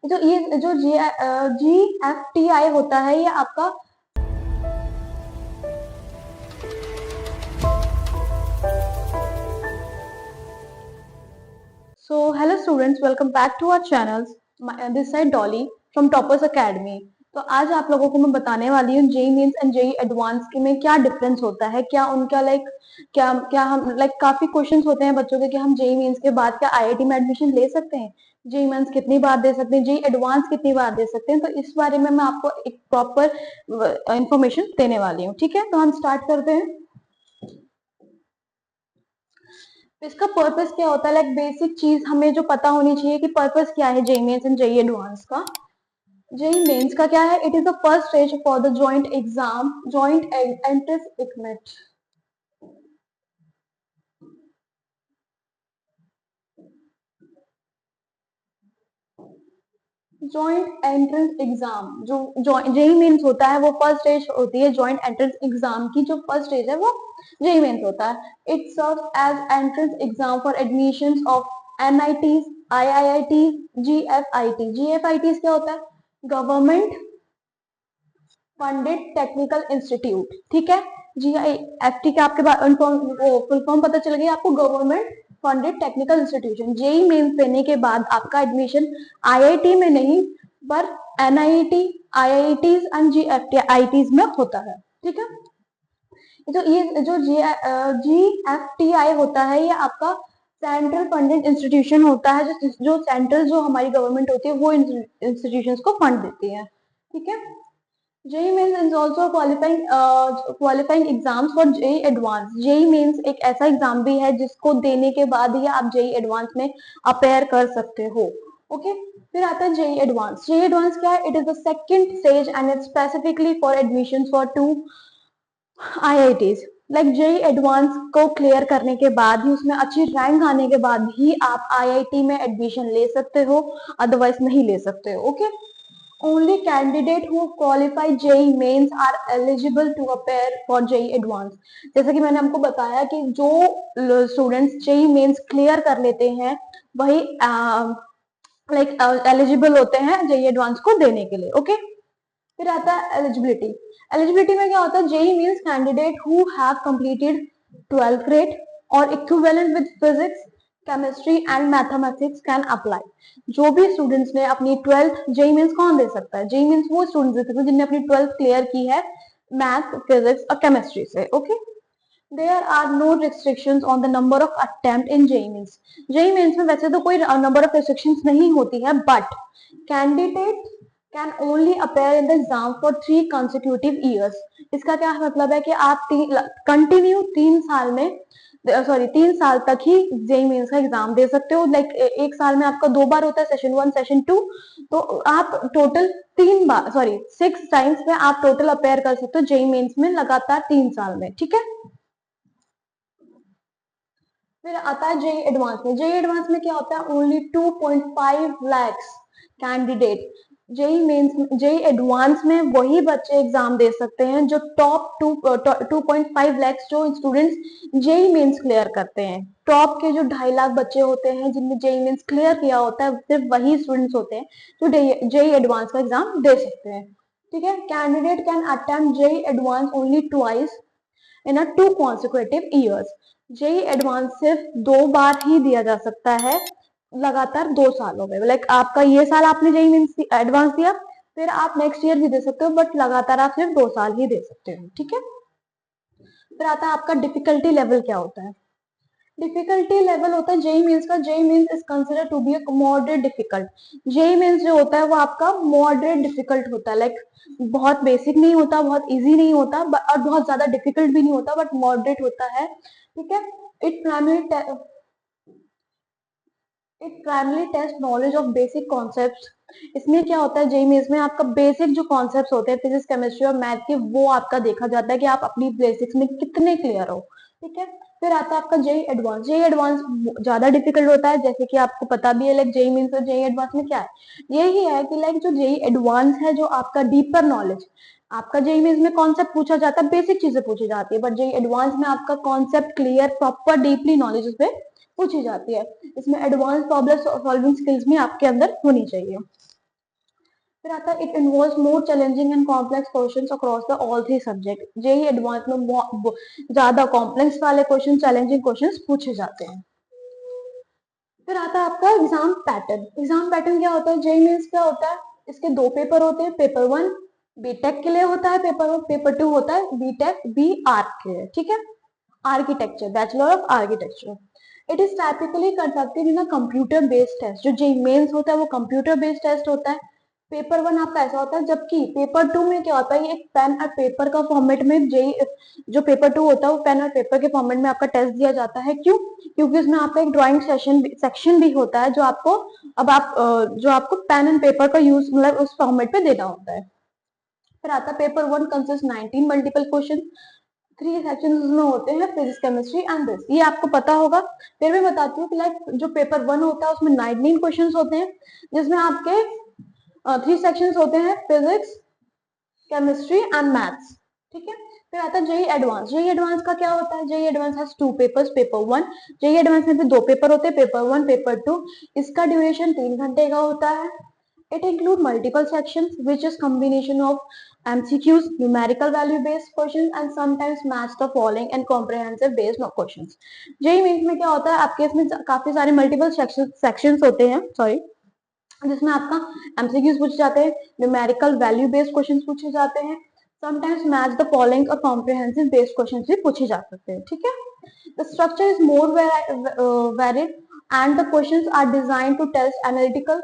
ये जो GFTI होता है, ये आपका hello students, welcome back to our channels. This side Dolly from Toppers Academy. तो आज आप लोगों को मैं बताने वाली हूँ JEE mains and JEE Advance के में क्या डिफरेंस होता है, क्या उनका क्या क्या हम काफी क्वेश्चंस होते हैं बच्चों के कि हम जेई मेंस के बाद क्या आईआईटी में एडमिशन ले सकते हैं, जेई मेंस कितनी बार दे सकते हैं, जेई एडवांस कितनी बार दे सकते हैं। तो इस बारे में मैं आपको एक प्रॉपर इंफॉर्मेशन देने वाली हूँ। ठीक है, तो हम स्टार्ट करते हैं। इसका पर्पस क्या होता है, बेसिक चीज हमें जो पता होनी चाहिए कि पर्पस क्या है JEE mains and JEE advance का। जेई मेंस का क्या है, it is the first stage for the joint exam, joint entrance इक्मेट। जॉइंट एंट्रेंस एग्जाम जो जेई मेंस होता है वो फर्स्ट स्टेज होती है जॉइंट एंट्रेंस एग्जाम की। जो फर्स्ट स्टेज है वो जेई मेंस होता है। It serves as entrance exam for admissions of NITs, IITs, GFIT. GFIT क्या होता है, गवर्नमेंट फंडेड टेक्निकल इंस्टीट्यूट। ठीक है, GIFT का आपके फुल फॉर्म पता चल गया आपको, government funded technical institution. JEE Mains देने के बाद आपका एडमिशन आईआईटी में नहीं पर एनआईटी, आईआईटीज एंड GFTITs में होता है। ठीक है, ये जो GFTI होता है ये आपका सेंट्रल फंडेड इंस्टीट्यूशन होता है, जो सेंट्रल जो हमारी गवर्नमेंट होती है वो इंस्टीट्यूशंस को फंड देती है। ठीक है, JEE Mains is also qualifying exams for JEE Advance. JEE Mains एक ऐसा एग्जाम भी है जिसको देने के बाद ही आप JEE Advance में अपेयर कर सकते हो। ओके, फिर आता है JEE Advance. JEE Advance क्या है, it is the second stage and it specifically for admission for 2 IITs। JEE Advance को क्लियर करने के बाद ही, उसमें अच्छी रैंक आने के बाद ही आप IIT में एडमिशन ले सकते हो, अदरवाइज नहीं ले सकते हो। Okay, only candidate who qualify JEE mains are eligible to appear for JEE advance। जैसे कि मैंने आपको बताया कि जो स्टूडेंट्स JEE mains क्लियर कर लेते हैं वही एलिजिबल होते हैं JEE advance को देने के लिए। ओके, फिर आता है एलिजिबिलिटी। एलिजिबिलिटी में क्या होता है, JEE means candidate who have completed 12th grade और equivalent with physics, chemistry and mathematics can apply. जो भी स्टूडेंट्स ने अपनी 12th, जेई मींस कौन दे सकता है, जेई मींस वो स्टूडेंट्स दे सकते हैं जिनने अपनी 12th क्लियर की है मैथ, फिजिक्स और केमिस्ट्री से। Okay, there are no restrictions on the number of attempt in JEE Mains. JEE Mains में वैसे तो कोई नंबर ऑफ रिस्ट्रिक्शंस नहीं होती है, but candidate can only appear in the exam for 3 consecutive years। इसका क्या मतलब है कि आप कंटिन्यू 3 साल में, सॉरी 3 साल तक ही जेई मेंस का एग्जाम दे सकते हो। एक साल में आपका 2 बार होता है, सेशन 1 सेशन 2, तो आप टोटल 3 बार, सॉरी 6 टाइम्स में आप टोटल अपेयर कर सकते हो जेई मेंस में लगातार 3 साल में। ठीक है, फिर आता है जेई एडवांस में। जेई एडवांस में क्या होता है, only 2.5 lakhs candidate JEE Mains, JEE Advance में वही बच्चे एग्जाम दे सकते हैं जो टॉप 2.5 lakhs जो स्टूडेंट्स जेई मेंस क्लियर करते हैं। टॉप के जो 2.5 लाख बच्चे होते हैं जिनने जेई मेंस क्लियर किया होता है, सिर्फ वही स्टूडेंट्स होते हैं जो जेई एडवांस का एग्जाम दे सकते हैं। ठीक है, candidate can attempt JEE Advance only twice in 2 consecutive years। JEE Advance सिर्फ 2 बार ही दिया जा सकता है लगातार 2 सालों में। आपका ये साल आपने जेई मींस एडवांस दिया, फिर आप नेक्स्ट ईयर भी दे सकते हो, बट लगातार आप सिर्फ 2 साल ही दे सकते हो। ठीक है, फिर आता है आपका डिफिकल्टी लेवल क्या होता है। डिफिकल्टी लेवल होता है जेई मींस का, JEE Mains is consider to be a moderate difficult. JEE Mains जो होता है वो आपका मॉडरेट डिफिकल्ट होता है, बहुत बेसिक नहीं होता, बहुत इजी नहीं होता और बहुत ज्यादा डिफिकल्ट भी नहीं होता, बट मॉडरेट होता है। ठीक है, it primary test knowledge of basic concepts. इसमें क्या होता है, जेई मेंस में आपका बेसिक जो कॉन्सेप्ट्स होते हैं फिजिक्स, केमिस्ट्री और मैथ के, वो आपका देखा जाता है कि आप अपनी बेसिक्स में कितने क्लियर हो। ठीक है, फिर आता है आपका जेई एडवांस। जेई एडवांस ज्यादा डिफिकल्ट होता है, जैसे कि आपको पता भी है जेई मींस और जेई एडवांस में क्या है। यही है कि जो जेई एडवांस है, जो आपका डीपर नॉलेज, आपका जेई मींस में कॉन्सेप्ट पूछा जाता है, बेसिक चीजें पूछी जाती है, बट जेई एडवांस में आपका concept clear, proper deeply knowledge उसमें पूछी जाती है। इसमें एडवांस प्रॉब्लम सॉल्विंग स्किल्स भी आपके अंदर होनी चाहिए। फिर आता है it involves more challenging and complex questions across the all three subject. JEE Advance में ज्यादा कॉम्प्लेक्स वाले क्वेश्चन, चैलेंजिंग क्वेश्चंस पूछे जाते हैं। फिर आता है आपका एग्जाम पैटर्न। एग्जाम पैटर्न क्या होता है, जेई मीन्स क्या होता है, इसके दो पेपर होते हैं। पेपर वन बीटेक के लिए होता है, पेपर वन। पेपर टू होता है बीटेक बी आर्क के लिए, ठीक है, architecture, bachelor of architecture. It is typically conducted in a computer based test. जो जेई मेंस होता है वो कंप्यूटर बेस्ड टेस्ट होता है। पेपर वन आपका ऐसा होता है, जबकि पेपर टू में क्या होता है, ये एक पेन और पेपर का फॉर्मेट में जेई जो पेपर टू होता है वो पेन और पेपर के फॉर्मेट में आपका टेस्ट दिया जाता है। क्यों? क्योंकि उसमें आपका एक ड्राइंग सेक्शन भी होता है जो आपको जो आपको पेन एंड पेपर का यूज मतलब उस फॉर्मेट पे देना होता है। फिर आता है paper one consist 19 multiple question. Three section उसमें होते हैं, फिजिक्स, केमिस्ट्री एंड दिस, ये आपको पता होगा। फिर भी बताती हूँ कि लाइक जो पेपर वन होता है उसमें 19 क्वेश्चंस होते हैं, जिसमें आपके थ्री सेक्शंस होते हैं, फिजिक्स, केमिस्ट्री एंड मैथ्स, ठीक है। फिर आता है जेई एडवांस। जेई एडवांस का क्या होता है, JEE Advance has two papers, paper one. JEE Advance में भी दो पेपर होते हैं, पेपर वन, पेपर टू। इसका ड्यूरेशन 3 घंटे का होता है। It include multiple sections, which is combination of MCQs, numerical value based questions, and sometimes match the following and comprehensive based questions. JEE Mains में क्या होता है, आपके इसमें काफी सारे मल्टीपल सेक्शंस होते हैं, सॉरी, जिसमें आपका एमसीक्यूज पूछे जाते हैं, न्यूमेरिकल वैल्यू बेस्ड क्वेश्चंस पूछे जाते हैं, समटाइम्स मैच द फॉलोइंग और कॉम्प्रिहेंसिव बेस्ड क्वेश्चंस भी पूछे जा सकते हैं, ठीक है। The structure is more varied and the questions are designed to test analytical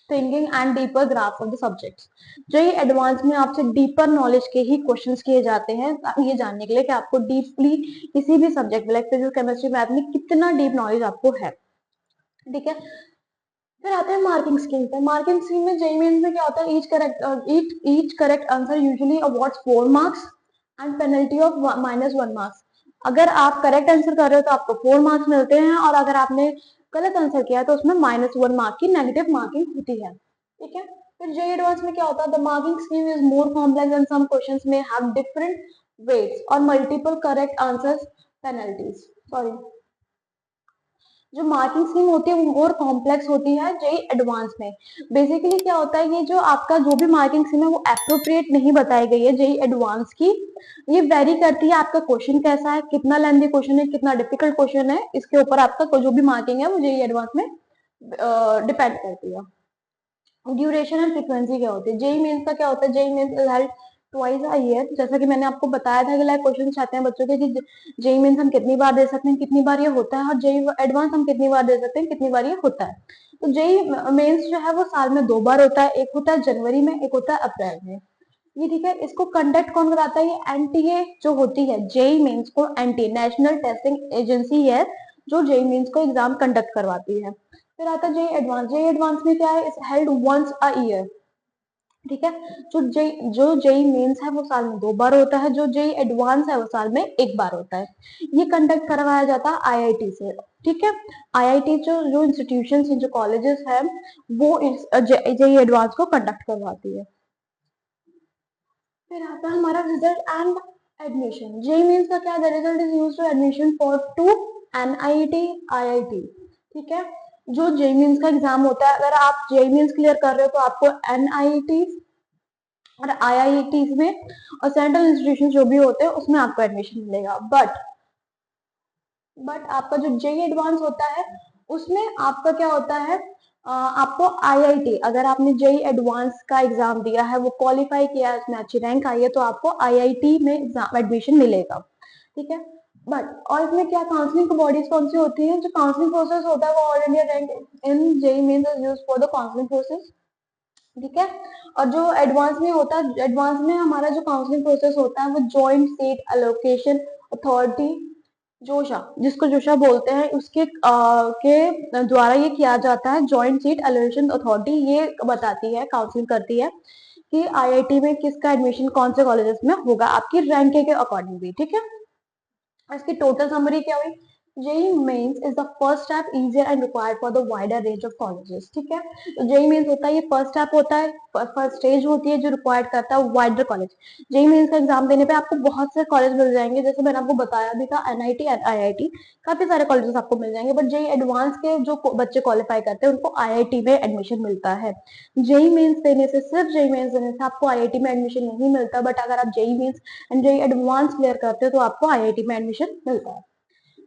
thinking and deeper grasp of the subjects. जो ये एडवांस में आपसे डीपर नॉलेज के ही क्वेश्चंस किए जाते हैं, ये जानने के लिए कि आपको डीपली किसी भी सब्जेक्ट में, लाइक फिजिक्स, केमिस्ट्री, मैथ में कितना डीप नॉलेज आपको है, ठीक है। फिर आते हैं मार्किंग स्कीम पे। मार्किंग स्कीम में जेईई मेंस में क्या होता है, each correct answer usually awards 4 marks and penalty of -1 marks. अगर आप करेक्ट आंसर कर रहे हो तो आपको 4 मार्क्स मिलते हैं, और अगर आपने गलत आंसर किया तो उसमें -1 मार्क की नेगेटिव मार्किंग होती है, ठीक है। फिर जेईई एडवांस में क्या होता है, the marking scheme is more complex and some questions में हैव डिफरेंट वेट्स और multiple correct answers penalties, sorry. जो मार्किंग स्कीम होती है वो और कॉम्प्लेक्स होती है जेई एडवांस में। बेसिकली क्या होता है, ये जो आपका जो भी मार्किंग स्कीम है वो एप्रोप्रिएट नहीं बताई गई है जेई एडवांस की। ये वेरी करती है आपका क्वेश्चन कैसा है, कितना लेंथी क्वेश्चन है, कितना डिफिकल्ट क्वेश्चन है, इसके ऊपर आपका जो भी मार्किंग है वो जेई एडवांस में डिपेंड करती है। ड्यूरेशन एंड फ्रीक्वेंसी क्या होती है, जेई मेंस का क्या होता है, JEE Mains is held twice a year. जैसा कि मैंने आपको बताया था कि लाइक क्वेश्चन आते हैं बच्चों के कि जेई मेंस हम कितनी बार दे सकते हैं, कितनी बार ये होता है, और जेई एडवांस हम कितनी बार दे सकते हैं, कितनी बार ये होता है। तो जेई मेंस जो है वो साल में 2 बार होता है, एक होता है जनवरी में, एक होता है अप्रैल में, ये ठीक है। इसको कंडक्ट कौन कराता है, ये एनटीए जो होती है जेई मेंस को, एनटीए नेशनल टेस्टिंग एजेंसी है जो जेई मेंस को एग्जाम कंडक्ट करवाती है। फिर आता है जेई एडवांस। जेई एडवांस में क्या है, is held once a year, ठीक है। जो जेई मेंस है वो साल में 2 बार होता है, जो जेई एडवांस है वो साल में 1 बार होता है। ये कंडक्ट करवाया जाता है आईआईटी से, ठीक है। आईआईटी जो इंस्टीट्यूशन जो कॉलेजेस है वो जेई एडवांस को कंडक्ट करवाती है। फिर आता है हमारा result and admission. JEE mains का क्या है, the result is used to admission for to NIT IIT, ठीक है। जो जेई मेंस का एग्जाम होता है, अगर आप जेई मेंस क्लियर कर रहे हो तो आपको एनआईटी और आईआईटी में और सेंट्रल इंस्टीट्यूशन जो भी होते हैं उसमें आपको एडमिशन मिलेगा। बट आपका जो जेई एडवांस होता है उसमें आपका क्या होता है, आपको आईआईटी, अगर आपने जेई एडवांस का एग्जाम दिया है, वो क्वालिफाई किया है, उसमें अच्छी रैंक आई है, तो आपको आईआईटी में एग्जाम एडमिशन मिलेगा, ठीक है। बट और इसमें क्या काउंसलिंग बॉडीज कौन सी होती है, जो काउंसलिंग प्रोसेस होता है वो all India rank in JEE Mains is used for the counselling process, ठीक है। और जो एडवांस में होता है, एडवांस में हमारा जो काउंसलिंग प्रोसेस होता है वो जॉइंट सीट एलोकेशन अथॉरिटी, जोशा, जिसको जोशा बोलते हैं, उसके के द्वारा ये किया जाता है। जॉइंट सीट एलोकेशन अथॉरिटी ये बताती है, काउंसलिंग करती है कि आईआईटी में किसका एडमिशन कौन से कॉलेजेस में होगा, आपकी रैंक के अकॉर्डिंग भी, ठीक है। इसकी टोटल समरी क्या हुई, JEE Mains is the first step easier and required for the wider range of colleges. ठीक है, तो जेई मेंस होता है, ये फर्स्ट स्टेप होता है, फर्स्ट स्टेज होती है जो रिक्वायर्ड करता है वाइडर कॉलेज. जेई मेंस का एग्जाम देने पे आपको बहुत से कॉलेज मिल जाएंगे, जैसे मैंने आपको बताया भी था, एनआईटी एंड आईआईटी, काफी सारे कॉलेजेस आपको मिल जाएंगे. बट जेई एडवांस के जो बच्चे क्वालिफाई करते हैं उनको आईआईटी में एडमिशन मिलता है. जेई मेंस देने से, सिर्फ जेई मेंस देने से आपको आईआईटी में एडमिशन नहीं मिलता, बट अगर आप JEE mains and JEE Advance clear करते हो तो आपको आईआईटी में एडमिशन मिलता है.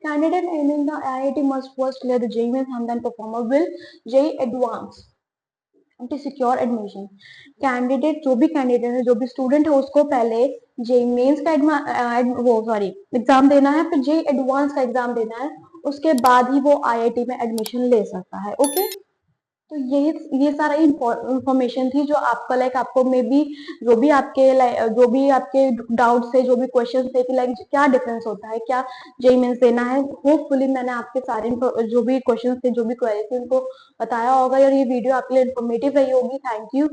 Candidate aiming the IIT must first clear the JEE Mains and then perform a will JEE Advance to secure admission. Candidate, जो भी कैंडिडेट है, जो भी स्टूडेंट है, उसको पहले जेई मेंस का एग्जाम देना है, फिर जेई एडवांस का एग्जाम देना है, उसके बाद ही वो आईआईटी में एडमिशन ले सकता है. ओके, तो ये सारा इंफॉर्मेशन थी जो आपका आपको मे बी जो भी आपके डाउट्स थे, जो भी क्वेश्चन थे कि क्या डिफरेंस होता है, क्या जेई मेंस देना है, होपफुली मैंने आपके सारे जो भी क्वेश्चन थे, जो भी क्वेरी थे, उनको बताया होगा और ये वीडियो आपके लिए इन्फॉर्मेटिव रही होगी. Thank you.